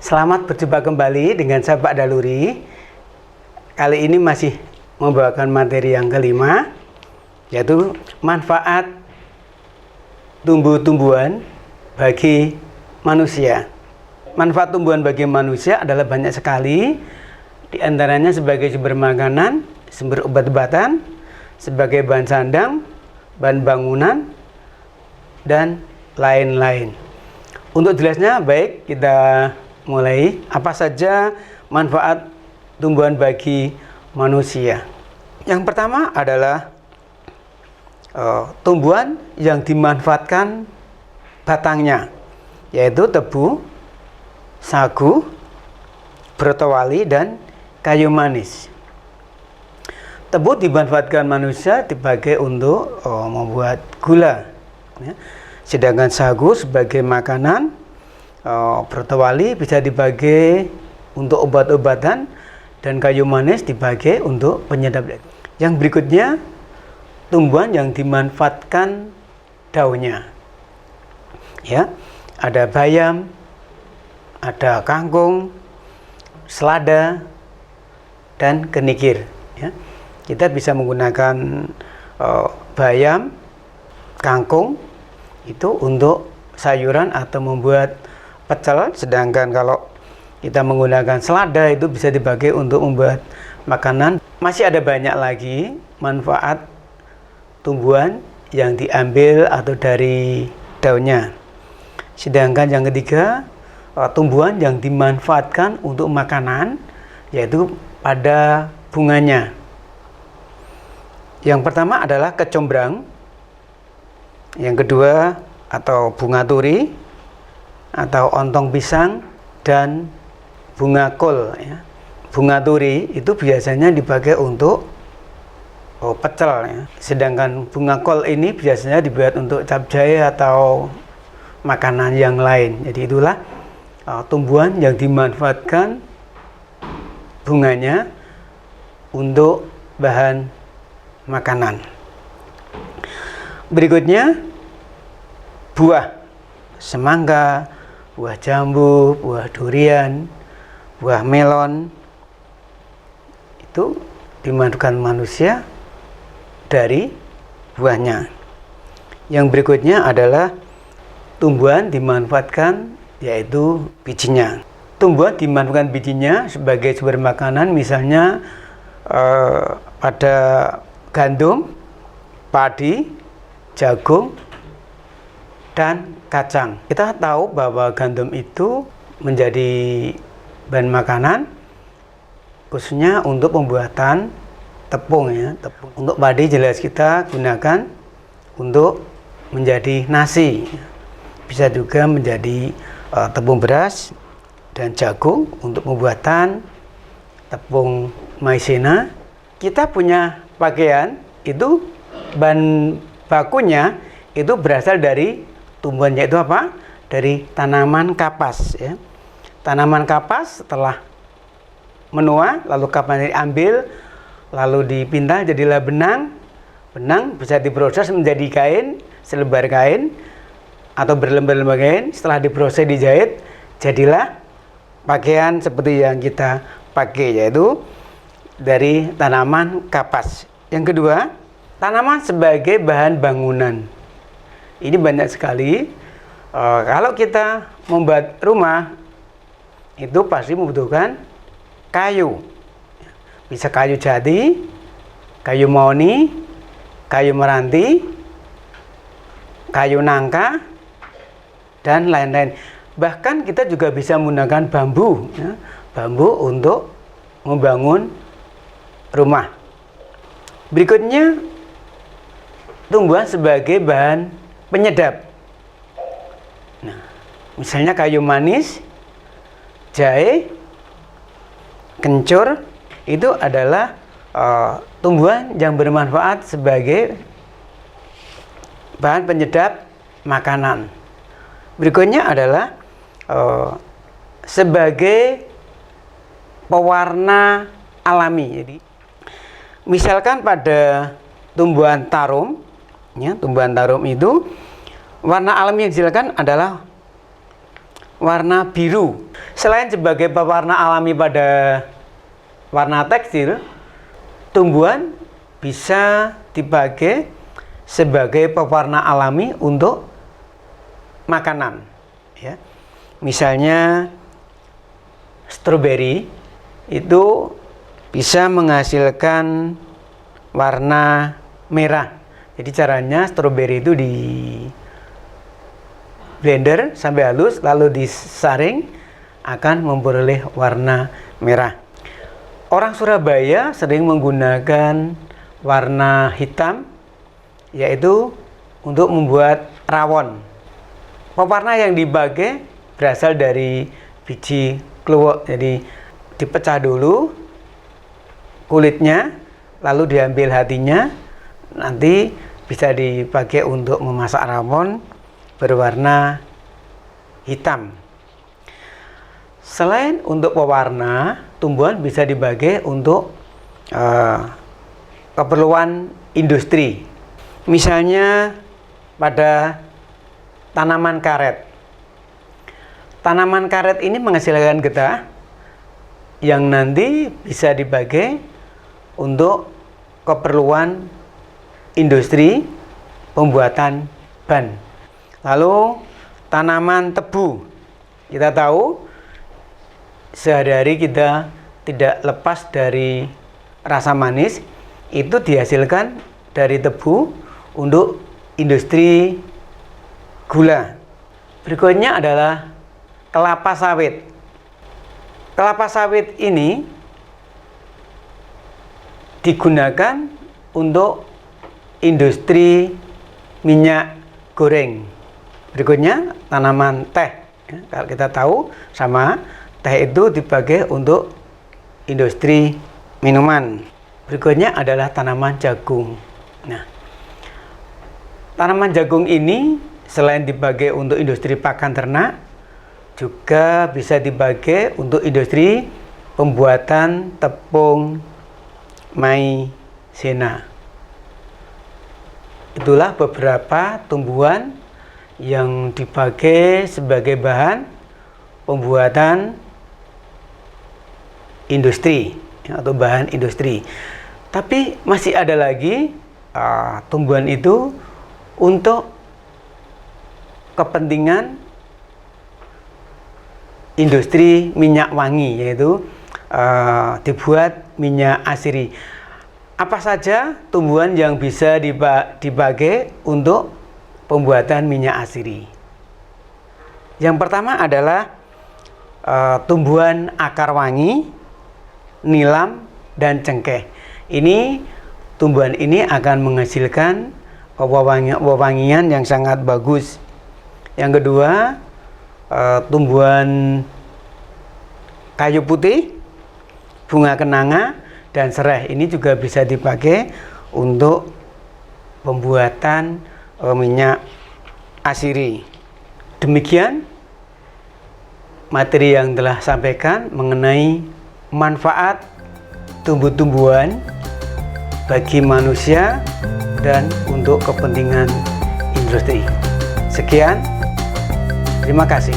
Selamat berjumpa kembali dengan saya Pak Daluri. Kali ini masih membawakan materi yang kelima, yaitu manfaat tumbuh-tumbuhan bagi manusia. Manfaat tumbuhan bagi manusia adalah banyak sekali, di antaranya sebagai sumber makanan, sumber obat-obatan, sebagai bahan sandang, bahan bangunan, dan lain-lain. Untuk jelasnya, baik kita mulai. Apa saja manfaat tumbuhan bagi manusia? Yang pertama adalah tumbuhan yang dimanfaatkan batangnya, yaitu tebu, sagu, brotowali, dan kayu manis. Tebu dimanfaatkan manusia dipakai untuk membuat gula, ya. Sedangkan sagu sebagai makanan, brotowali bisa dipakai untuk obat-obatan, dan kayu manis dipakai untuk penyedap daging. Yang berikutnya, tumbuhan yang dimanfaatkan daunnya, ya, ada bayam, ada kangkung, selada, dan kenikir, ya. Kita bisa menggunakan bayam, kangkung itu untuk sayuran atau membuat pecel, sedangkan kalau kita menggunakan selada itu bisa dipakai untuk membuat makanan. Masih ada banyak lagi manfaat tumbuhan yang diambil atau dari daunnya. Sedangkan yang ketiga, tumbuhan yang dimanfaatkan untuk makanan, yaitu pada bunganya. Yang pertama adalah kecombrang, yang kedua atau bunga turi atau ontong pisang, dan bunga kol, ya. Bunga turi itu biasanya dipakai untuk pecel, ya. Sedangkan bunga kol ini biasanya dibuat untuk capcay atau makanan yang lain. Jadi itulah tumbuhan yang dimanfaatkan bunganya untuk bahan makanan. Berikutnya, buah semangka, buah jambu, buah durian, buah melon itu dimanfaatkan manusia dari buahnya. Yang berikutnya adalah tumbuhan dimanfaatkan, yaitu bijinya. Tumbuhan dimanfaatkan bijinya sebagai sumber makanan, misalnya pada gandum, padi, jagung, dan kacang. Kita tahu bahwa gandum itu menjadi bahan makanan khususnya untuk pembuatan tepung, ya. Untuk padi jelas kita gunakan untuk menjadi nasi. Bisa juga menjadi tepung beras, dan jagung untuk pembuatan tepung maizena. Kita punya pakaian itu bahan bakunya itu berasal dari tumbuhan, yaitu apa? Dari tanaman kapas, ya. Tanaman kapas setelah menua, lalu kapas diambil, lalu dipintal jadilah benang. Benang bisa diproses menjadi kain, selebar kain atau berlembar-lembar kain. Setelah diproses dijahit, jadilah pakaian seperti yang kita pakai, yaitu dari tanaman kapas. Yang kedua, tanaman sebagai bahan bangunan. Ini banyak sekali. Kalau kita membuat rumah, itu pasti membutuhkan kayu. Bisa kayu jati, kayu mahoni, kayu meranti, kayu nangka, dan lain-lain. Bahkan kita juga bisa menggunakan bambu, ya. Bambu untuk membangun rumah. Berikutnya, tumbuhan sebagai bahan penyedap. Nah, misalnya kayu manis, jahe, kencur, itu adalah tumbuhan yang bermanfaat sebagai bahan penyedap makanan. Berikutnya adalah sebagai pewarna alami. Jadi, misalkan pada tumbuhan tarum, ya, tumbuhan tarum itu warna alami yang dihasilkan adalah warna biru. Selain sebagai pewarna alami pada warna tekstil, tumbuhan bisa dipakai sebagai pewarna alami untuk makanan, ya. Misalnya stroberi itu bisa menghasilkan warna merah. Jadi caranya stroberi itu di blender sampai halus lalu disaring akan memperoleh warna merah. Orang Surabaya sering menggunakan warna hitam yaitu untuk membuat rawon. Pewarna yang dipakai berasal dari biji kluwek. Jadi dipecah dulu kulitnya, lalu diambil hatinya, nanti bisa dipakai untuk memasak rawon berwarna hitam. Selain untuk pewarna, tumbuhan bisa dipakai untuk keperluan industri. Misalnya pada tanaman karet. Tanaman karet ini menghasilkan getah yang nanti bisa dipakai untuk keperluan industri pembuatan ban. Lalu tanaman tebu. Kita tahu sehari-hari kita tidak lepas dari rasa manis, itu dihasilkan dari tebu untuk industri gula. Berikutnya adalah kelapa sawit. Kelapa sawit ini digunakan untuk industri minyak goreng. Berikutnya tanaman teh. Kalau kita tahu sama teh itu dipakai untuk industri minuman. Berikutnya adalah tanaman jagung. Nah, tanaman jagung ini selain dipakai untuk industri pakan ternak, juga bisa dipakai untuk industri pembuatan tepung maizena. Itulah beberapa tumbuhan yang dipakai sebagai bahan pembuatan industri atau bahan industri. Tapi masih ada lagi tumbuhan itu untuk kepentingan industri minyak wangi, yaitu dibuat minyak asiri. Apa saja tumbuhan yang bisa dipakai untuk pembuatan minyak asiri? Yang pertama adalah tumbuhan akar wangi, nilam, dan cengkeh. Tumbuhan ini akan menghasilkan wewangian yang sangat bagus. Yang kedua, tumbuhan kayu putih, bunga kenanga, dan serai. Ini juga bisa dipakai untuk pembuatan minyak asiri. Demikian materi yang telah sampaikan mengenai manfaat tumbuh-tumbuhan bagi manusia dan untuk kepentingan industri. Sekian, terima kasih.